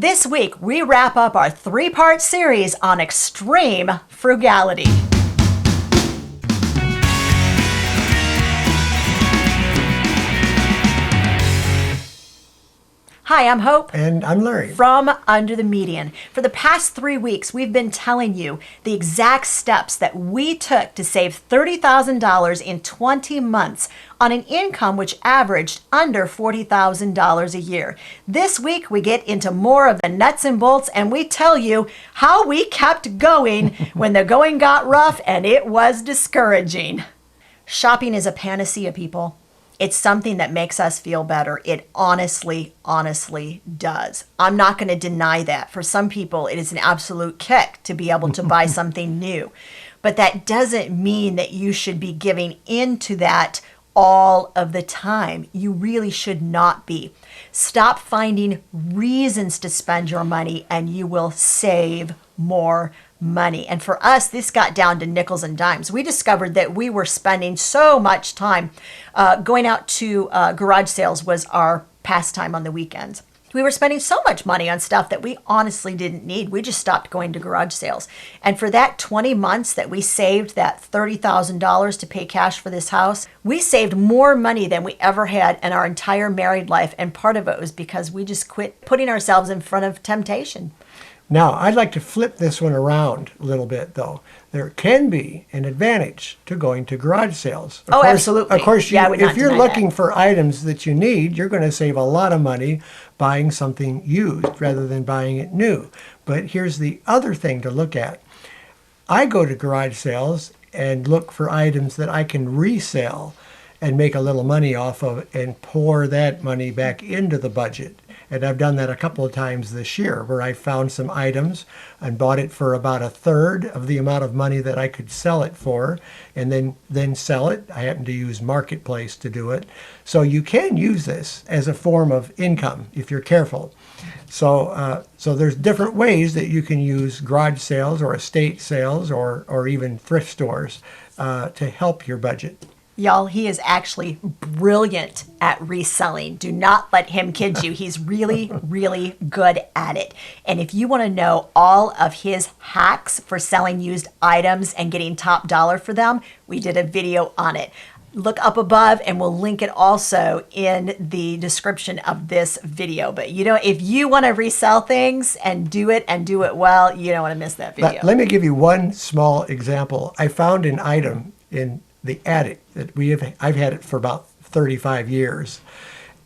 This week, we wrap up our 3-part series on extreme frugality. Hi, I'm Hope. And I'm Larry. From Under the Median. For the past 3 weeks, we've been telling you the exact steps that we took to save $30,000 in 20 months on an income which averaged under $40,000 a year. This week, we get into more of the nuts and bolts, and we tell you how we kept going when the going got rough and it was discouraging. Shopping is a panacea, people. It's something that makes us feel better. It honestly does. I'm not going to deny that. For some people, it is an absolute kick to be able to buy something new. But that doesn't mean that you should be giving into that all of the time. You really should not be. Stop finding reasons to spend your money and you will save more money. And for us, this got down to nickels and dimes. We discovered that we were spending so much time going out to garage sales was our pastime on the weekends. We were spending so much money on stuff that we honestly didn't need. We just stopped going to garage sales. And for that 20 months that we saved that $30,000 to pay cash for this house, we saved more money than we ever had in our entire married life. And part of it was because we just quit putting ourselves in front of temptation. Now, I'd like to flip this one around a little bit, though. There can be an advantage to going to garage sales. Absolutely. Of course, if you're looking that. for items that you need, you're going to save a lot of money buying something used rather than buying it new. But here's the other thing to look at. I go to garage sales and look for items that I can resell and make a little money off of and pour that money back into the budget. And I've done that a couple of times this year where I found some items and bought it for about a third of the amount of money that I could sell it for and then sell it. I happen to use Marketplace to do it. So you can use this as a form of income if you're careful. So there's different ways that you can use garage sales or estate sales or even thrift stores to help your budget. Y'all, he is actually brilliant at reselling. Do not let him kid you. He's really good at it. And if you want to know all of his hacks for selling used items and getting top dollar for them, we did a video on it. Look up above and we'll link it also in the description of this video. But if you want to resell things and do it well, you don't want to miss that video. Let me give you one small example. I found an item in the attic that I've had it for about 35 years.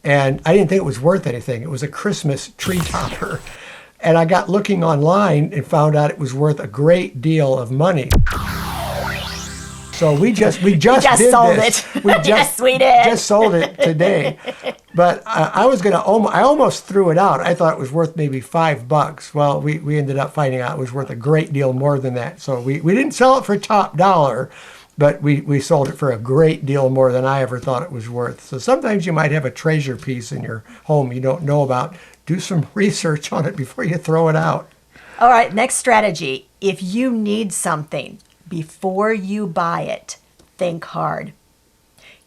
And I didn't think it was worth anything. It was a Christmas tree topper. And I got looking online and found out it was worth a great deal of money. So we just did sold this. It. Yes, we did. Just sold it today. But I almost threw it out. I thought it was worth maybe $5. Well, we ended up finding out it was worth a great deal more than that. So we didn't sell it for top dollar. But we sold it for a great deal more than I ever thought it was worth. So sometimes you might have a treasure piece in your home you don't know about. Do some research on it before you throw it out. All right, next strategy. If you need something, before you buy it, think hard.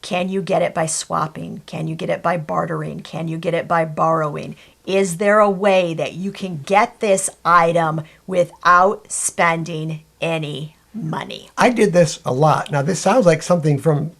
Can you get it by swapping? Can you get it by bartering? Can you get it by borrowing? Is there a way that you can get this item without spending any money? I did this a lot. Now, this sounds like something from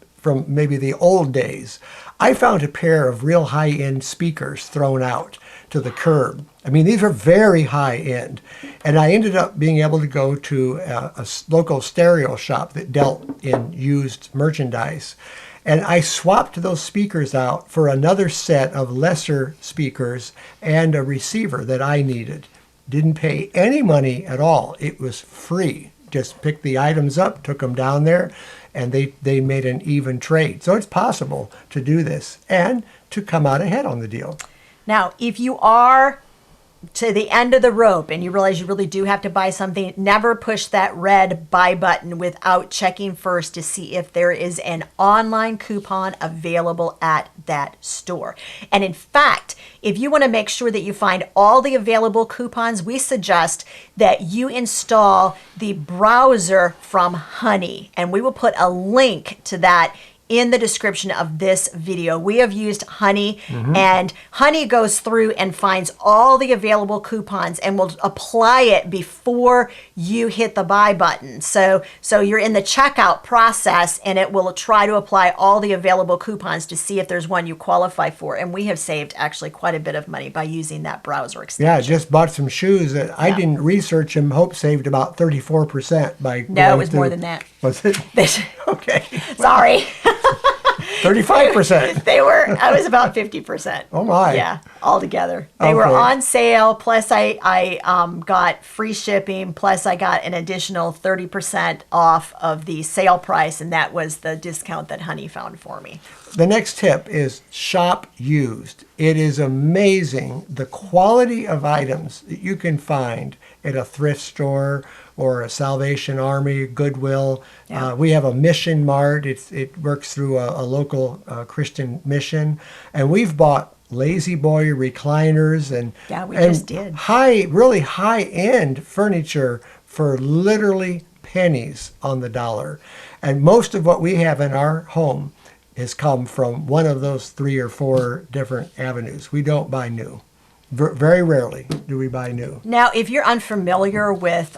maybe the old days. I found a pair of real high-end speakers thrown out to the curb. I mean, these are very high-end. And I ended up being able to go to a local stereo shop that dealt in used merchandise. And I swapped those speakers out for another set of lesser speakers and a receiver that I needed. Didn't pay any money at all. It was free. Just picked the items up, took them down there, and they made an even trade. So it's possible to do this and to come out ahead on the deal. Now, if you are to the end of the rope and you realize you really do have to buy something, never push that red buy button without checking first to see if there is an online coupon available at that store. And in fact, if you want to make sure that you find all the available coupons, we suggest that you install the browser from Honey, and we will put a link to that in the description of this video. We have used Honey, and Honey goes through and finds all the available coupons and will apply it before you hit the buy button. So you're in the checkout process, and it will try to apply all the available coupons to see if there's one you qualify for. And we have saved actually quite a bit of money by using that browser extension. Yeah, just bought some shoes that I didn't research them. Hope saved about 34% by No, it was more than that. Was it? Okay. Sorry. 35%. I was about 50%. Oh my. Yeah, altogether. They were on sale, plus I got free shipping, plus I got an additional 30% off of the sale price, and that was the discount that Honey found for me. The next tip is shop used. It is amazing the quality of items that you can find at a thrift store or a Salvation Army, Goodwill. Yeah. We have a mission mart. It works through a local Christian mission. And we've bought Lazy Boy recliners and, just did. Really high-end furniture for literally pennies on the dollar. And most of what we have in our home has come from one of those 3 or 4 different avenues. We don't buy new. Very rarely do we buy new. Now, if you're unfamiliar with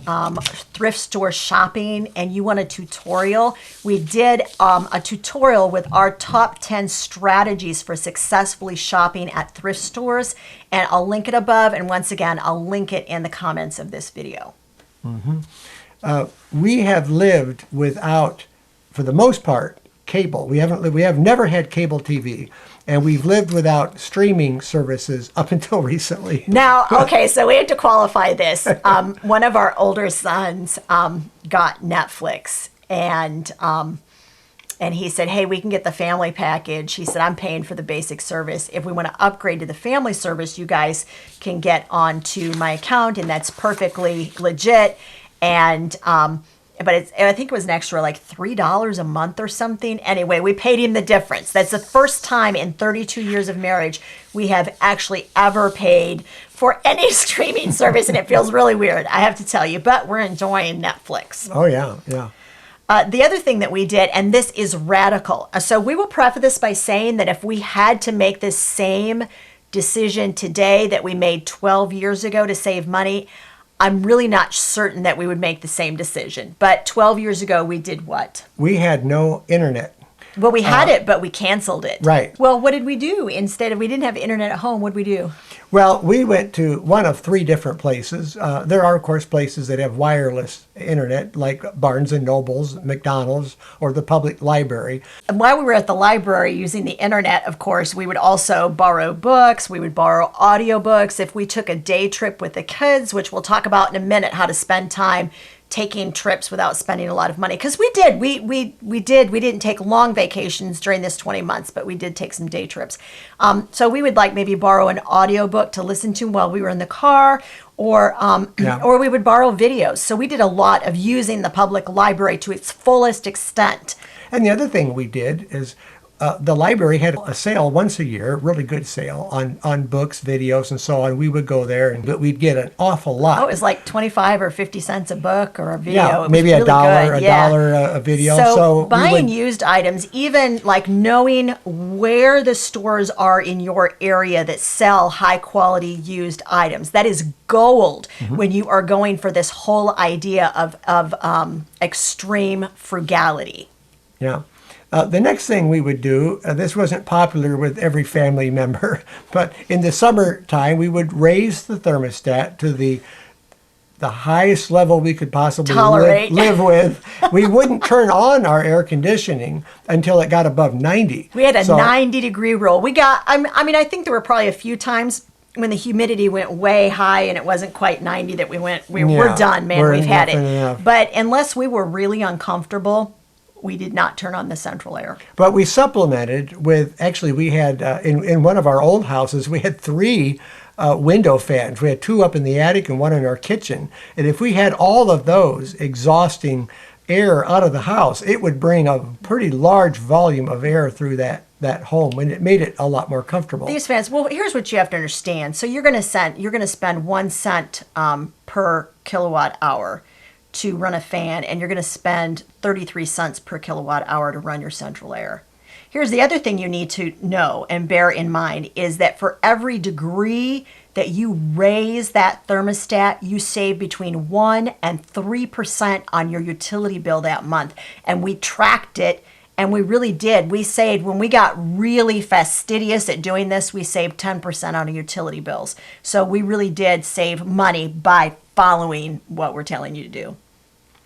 thrift store shopping and you want a tutorial, we did a tutorial with our top 10 strategies for successfully shopping at thrift stores, and I'll link it above, and once again, I'll link it in the comments of this video. We have lived without, for the most part, cable. We have never had cable TV. And we've lived without streaming services up until recently. Now, okay, so we have to qualify this. One of our older sons got Netflix, and he said, hey, we can get the family package. He said, I'm paying for the basic service. If we want to upgrade to the family service, you guys can get onto my account, and that's perfectly legit. And but I think it was an extra like $3 a month or something. Anyway, we paid him the difference. That's the first time in 32 years of marriage we have actually ever paid for any streaming service, and it feels really weird, I have to tell you, but we're enjoying Netflix. Oh, yeah, yeah. The other thing that we did, and this is radical, so we will preface this by saying that if we had to make this same decision today that we made 12 years ago to save money, I'm really not certain that we would make the same decision. But 12 years ago, we did what? We had no internet. Well, we had it, but we canceled it. Right. Well, what did we do? Instead of, we didn't have internet at home, what did we do? Well, we went to one of 3 different places. There are, of course, places that have wireless internet, like Barnes & Noble's, McDonald's, or the public library. And while we were at the library using the internet, of course, we would also borrow books. We would borrow audiobooks. If we took a day trip with the kids, which we'll talk about in a minute, how to spend time taking trips without spending a lot of money, because we didn't take long vacations during this 20 months, but we did take some day trips. So we would like maybe borrow an audiobook to listen to while we were in the car, or we would borrow videos. So we did a lot of using the public library to its fullest extent. And the other thing we did is the library had a sale once a year, really good sale on books, videos, and so on. We would go there, but we'd get an awful lot. Oh, it was like 25 or 50 cents a book or a video. Yeah, it maybe was really $1 good. a video. So buying used items, even like knowing where the stores are in your area that sell high quality used items, that is gold when you are going for this whole idea of extreme frugality. Yeah. The next thing we would do, this wasn't popular with every family member, but in the summertime, we would raise the thermostat to the highest level we could possibly live with. We wouldn't turn on our air conditioning until it got above 90. We had a 90-degree rule. I think there were probably a few times when the humidity went way high and it wasn't quite 90 that we're done, man, we've had it. Enough. But unless we were really uncomfortable, we did not turn on the central air. But we supplemented with, actually we had, in one of our old houses, we had 3 window fans. We had 2 up in the attic and 1 in our kitchen. And if we had all of those exhausting air out of the house, it would bring a pretty large volume of air through that home, and it made it a lot more comfortable. These fans, well, here's what you have to understand. So you're going to spend 1 cent per kilowatt hour to run a fan, and you're going to spend 33 cents per kilowatt hour to run your central air. Here's the other thing you need to know and bear in mind is that for every degree that you raise that thermostat, you save between 1 and 3% on your utility bill that month. And we tracked it, and we really did. We saved, when we got really fastidious at doing this, we saved 10% on our utility bills. So we really did save money by following what we're telling you to do.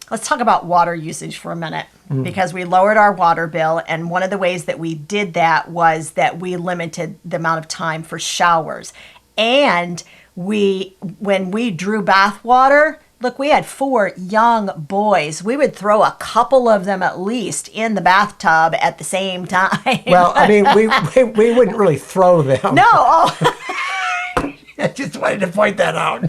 Let's talk about water usage for a minute, because we lowered our water bill, and one of the ways that we did that was that we limited the amount of time for showers. And when we drew bath water, look, we had 4 young boys. We would throw a couple of them at least in the bathtub at the same time. Well, I mean, we wouldn't really throw them. No, oh. I just wanted to point that out.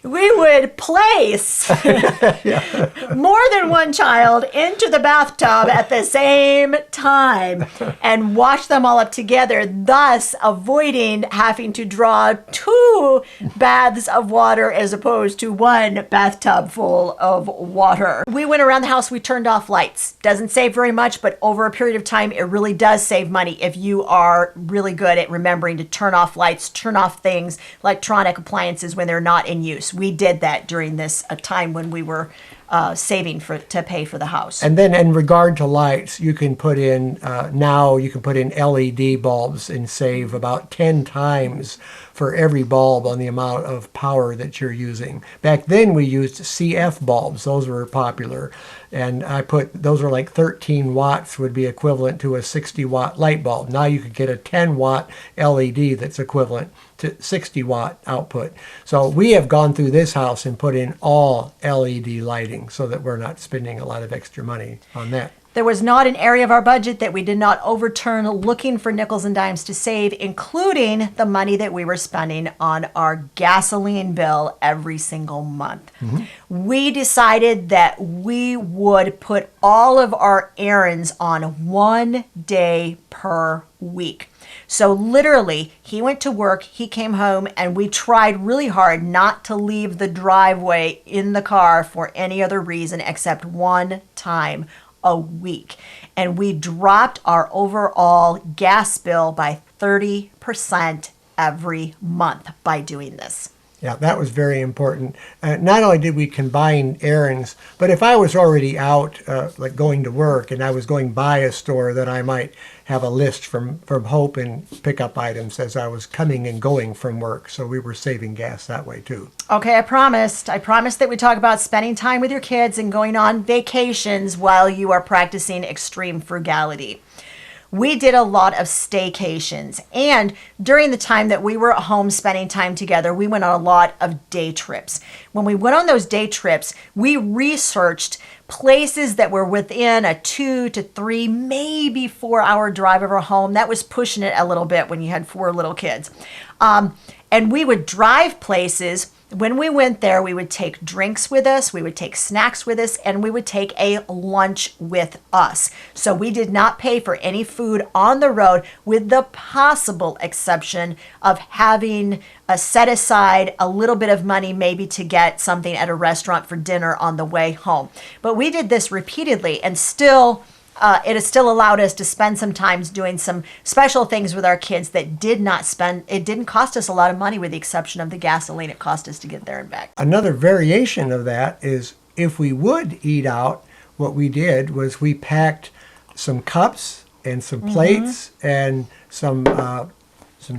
We would place more than one child into the bathtub at the same time and wash them all up together, thus avoiding having to draw 2 baths of water as opposed to 1 bathtub full of water. We went around the house, we turned off lights. Doesn't save very much, but over a period of time, it really does save money if you are really good at remembering to turn off lights, turn off things, electronic appliances when they're not in use. We did that during this time when we were saving to pay for the house. And then in regard to lights, you can put in, now you can put in LED bulbs and save about 10 times for every bulb on the amount of power that you're using. Back then we used CF bulbs. Those were popular. And those are like 13 watts would be equivalent to a 60 watt light bulb. Now you could get a 10 watt LED that's equivalent to 60 watt output. So we have gone through this house and put in all LED lighting so that we're not spending a lot of extra money on that. There was not an area of our budget that we did not overturn looking for nickels and dimes to save, including the money that we were spending on our gasoline bill every single month. We decided that we would put all of our errands on 1 day per week. So literally, he went to work, he came home, and we tried really hard not to leave the driveway in the car for any other reason except one time a week. And we dropped our overall gas bill by 30% every month by doing this. Yeah, that was very important. Not only did we combine errands, but if I was already out, like going to work, and I was going by a store, then I might have a list from Hope and pick up items as I was coming and going from work. So we were saving gas that way too. Okay, I promised that we talk about spending time with your kids and going on vacations while you are practicing extreme frugality. We did a lot of staycations, and during the time that we were at home spending time together, we went on a lot of day trips. When we went on those day trips, we researched places that were within a 2 to 3, maybe 4 hour drive of our home. That was pushing it a little bit when you had 4 little kids. And we would drive places. When we went there, we would take drinks with us, we would take snacks with us, and we would take a lunch with us. So we did not pay for any food on the road, with the possible exception of having set aside a little bit of money maybe to get something at a restaurant for dinner on the way home. But we did this repeatedly, and it has still allowed us to spend some time doing some special things with our kids that it didn't cost us a lot of money, with the exception of the gasoline it cost us to get there and back. Another variation of that is if we would eat out, what we did was we packed some cups and some plates and some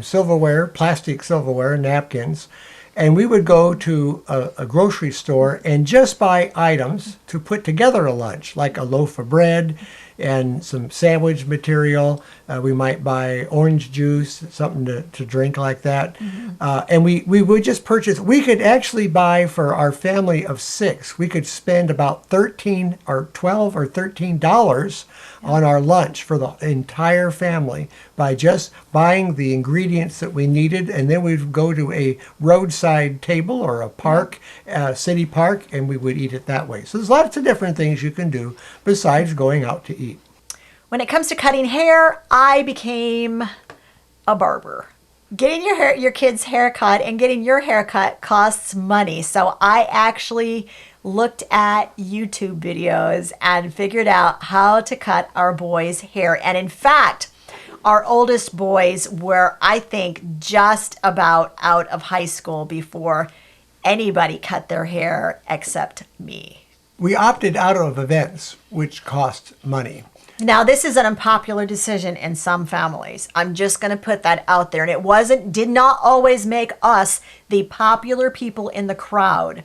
silverware, plastic silverware, napkins, and we would go to a grocery store and just buy items to put together a lunch, like a loaf of bread and some sandwich material. We might buy orange juice, something to drink like that. And we would just purchase. We could actually buy for our family of 6. We could spend about 13 or 12 or $13 on our lunch for the entire family by just buying the ingredients that we needed, and then we'd go to a roadside table or a park, city park, and we would eat it that way. So there's lots of different things you can do besides going out to eat. When it comes to cutting hair, I became a barber. Getting your kid's haircut and getting your haircut costs money. So I actually looked at YouTube videos and figured out how to cut our boys' hair. And in fact, our oldest boys were, I think, just about out of high school before anybody cut their hair except me. We opted out of events, which cost money. Now, this is an unpopular decision in some families. I'm just going to put that out there. And did not always make us the popular people in the crowd,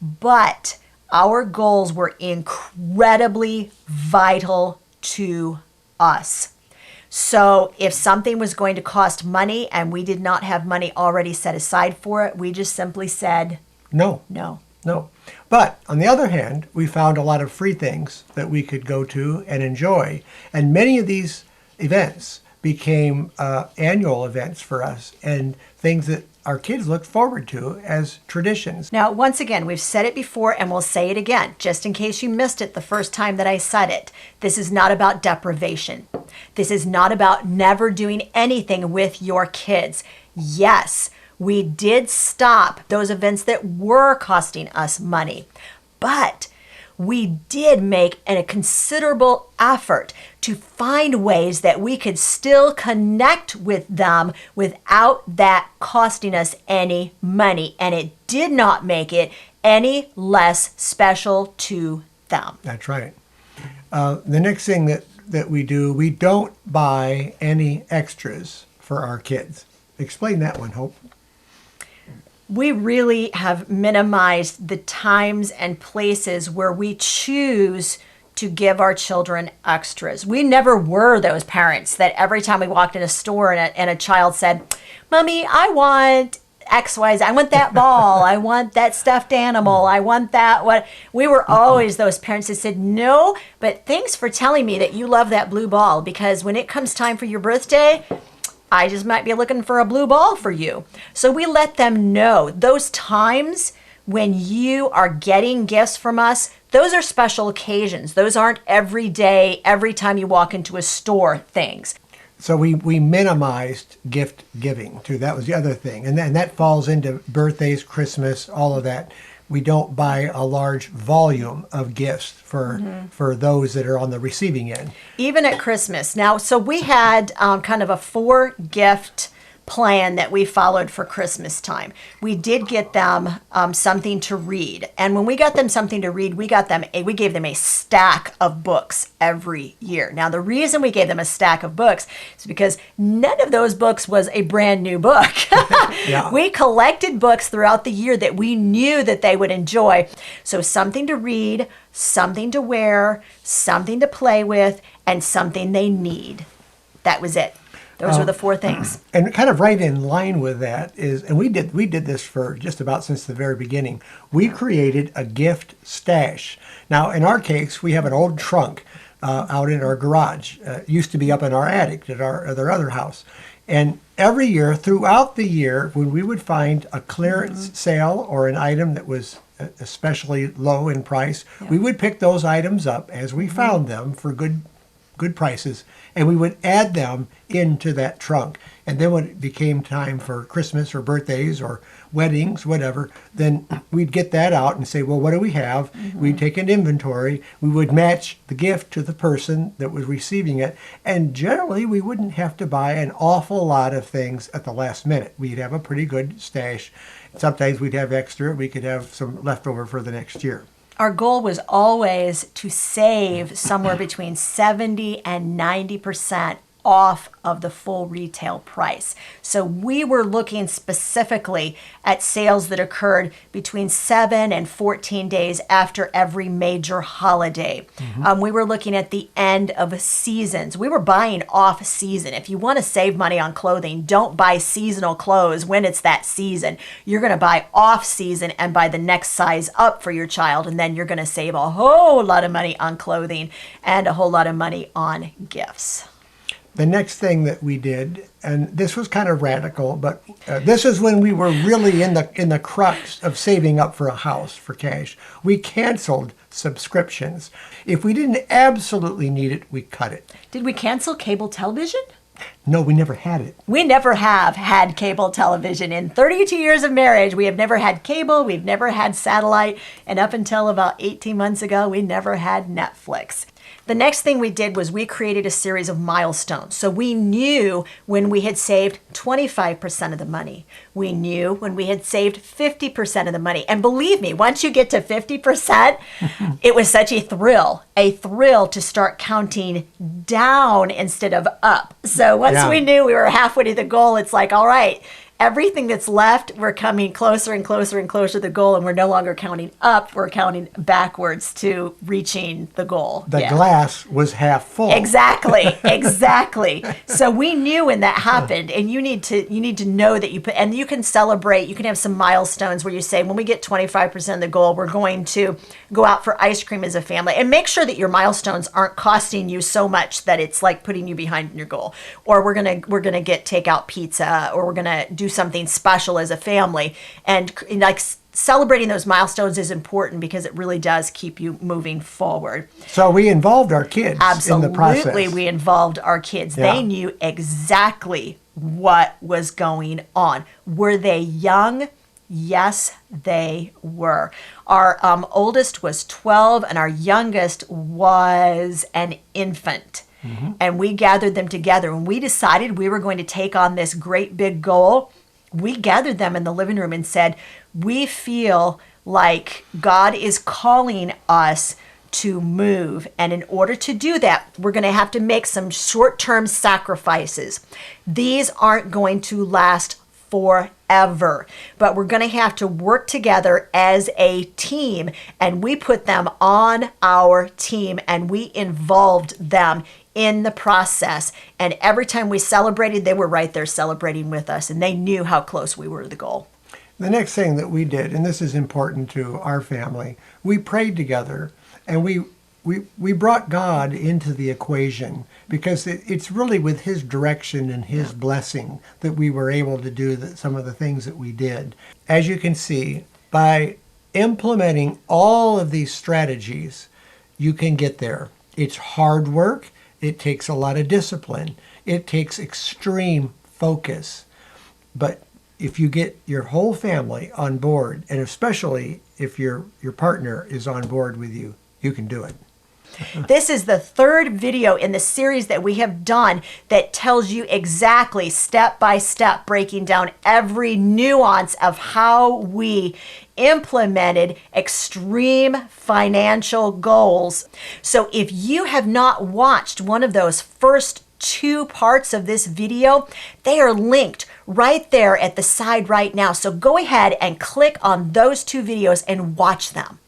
but our goals were incredibly vital to us. So if something was going to cost money and we did not have money already set aside for it, we just simply said No. no. No. But on the other hand, we found a lot of free things that we could go to and enjoy. And many of these events became annual events for us and things that our kids look forward to as traditions. Now, once again, we've said it before and we'll say it again, just in case you missed it the first time that I said it. This is not about deprivation. This is not about never doing anything with your kids. Yes, we did stop those events that were costing us money, but we did make a considerable effort to find ways that we could still connect with them without that costing us any money. And it did not make it any less special to them. That's right. The next thing that we do, we don't buy any extras for our kids. Explain that one, Hope. We really have minimized the times and places where we choose to give our children extras. We never were those parents that every time we walked in a store and a child said, "Mommy, I want XYZ. I want that ball. I want that stuffed animal. I want that." What we were always those parents that said, "No, but thanks for telling me that you love that blue ball, because when it comes time for your birthday, I just might be looking for a blue ball for you." So we let them know those times when you are getting gifts from us, those are special occasions. Those aren't every day, every time you walk into a store things. So we minimized gift giving too. That was the other thing. And that falls into birthdays, Christmas, all of that. We don't buy a large volume of gifts for those that are on the receiving end. Even at Christmas. Now, so we had kind of a 4-gift plan that we followed for Christmas time. We did get them something to read. And when we got them something to read, we gave them a stack of books every year. Now, the reason we gave them a stack of books is because none of those books was a brand new book. Yeah. We collected books throughout the year that we knew that they would enjoy. So something to read, something to wear, something to play with, and something they need. That was it. Those were the 4 things. And kind of right in line with that is, and we did this for just about since the very beginning, we created a gift stash. Now, in our case, we have an old trunk out in our garage. It used to be up in our attic at our other house. And every year, throughout the year, when we would find a clearance sale or an item that was especially low in price, we would pick those items up as we found them for good prices, and we would add them into that trunk. And then when it became time for Christmas or birthdays or weddings, whatever, then we'd get that out and say, well, what do we have? We'd take an inventory. We would match the gift to the person that was receiving it. And generally, we wouldn't have to buy an awful lot of things at the last minute. We'd have a pretty good stash. Sometimes we'd have extra. We could have some leftover for the next year. Our goal was always to save somewhere between 70 and 90% off of the full retail price. So we were looking specifically at sales that occurred between 7 and 14 days after every major holiday. We were looking at the end of seasons. We were buying off season. If you want to save money on clothing, don't buy seasonal clothes when it's that season. You're going to buy off season and buy the next size up for your child, and then you're going to save a whole lot of money on clothing and a whole lot of money on gifts. The next thing that we did, and this was kind of radical, but this is when we were really in the crux of saving up for a house for cash. We canceled subscriptions. If we didn't absolutely need it, we cut it. Did we cancel cable television? No, we never had it. We never have had cable television. In 32 years of marriage, we have never had cable, we've never had satellite, and up until about 18 months ago, we never had Netflix. The next thing we did was we created a series of milestones. So we knew when we had saved 25% of the money. We knew when we had saved 50% of the money. And believe me, once you get to 50%, it was such a thrill to start counting down instead of up. So once we knew we were halfway to the goal, it's like, all right, everything that's left, we're coming closer and closer and closer to the goal, and we're no longer counting up, we're counting backwards to reaching the goal. The glass was half full. Exactly. So we knew when that happened, and you need to know that and you can celebrate, you can have some milestones where you say, when we get 25% of the goal, we're going to go out for ice cream as a family, and make sure that your milestones aren't costing you so much that it's like putting you behind your goal. Or we're gonna get takeout pizza, or we're gonna do something special as a family. And like celebrating those milestones is important because it really does keep you moving forward. So we involved our kids in the process. Absolutely, we involved our kids. They knew exactly what was going on. Were they young? Yes, they were. Our oldest was 12 and our youngest was an infant. And we gathered them together. When we decided we were going to take on this great big goal, we gathered them in the living room and said, we feel like God is calling us to move. And in order to do that, we're going to have to make some short-term sacrifices. These aren't going to last forever, but we're going to have to work together as a team. And we put them on our team and we involved them in the process. And every time we celebrated, they were right there celebrating with us, and they knew how close we were to the goal. The next thing that we did, and this is important to our family, we prayed together, and we brought God into the equation, because it's really with his direction and his blessing that we were able to do some of the things that we did. As you can see, by implementing all of these strategies, you can get there. It's hard work. It takes a lot of discipline. It takes extreme focus. But if you get your whole family on board, and especially if your partner is on board with you, you can do it. This is the third video in the series that we have done that tells you exactly, step by step, breaking down every nuance of how we implemented extreme financial goals. So if you have not watched one of those first two parts of this video, they are linked right there at the side right now. So go ahead and click on those two videos and watch them.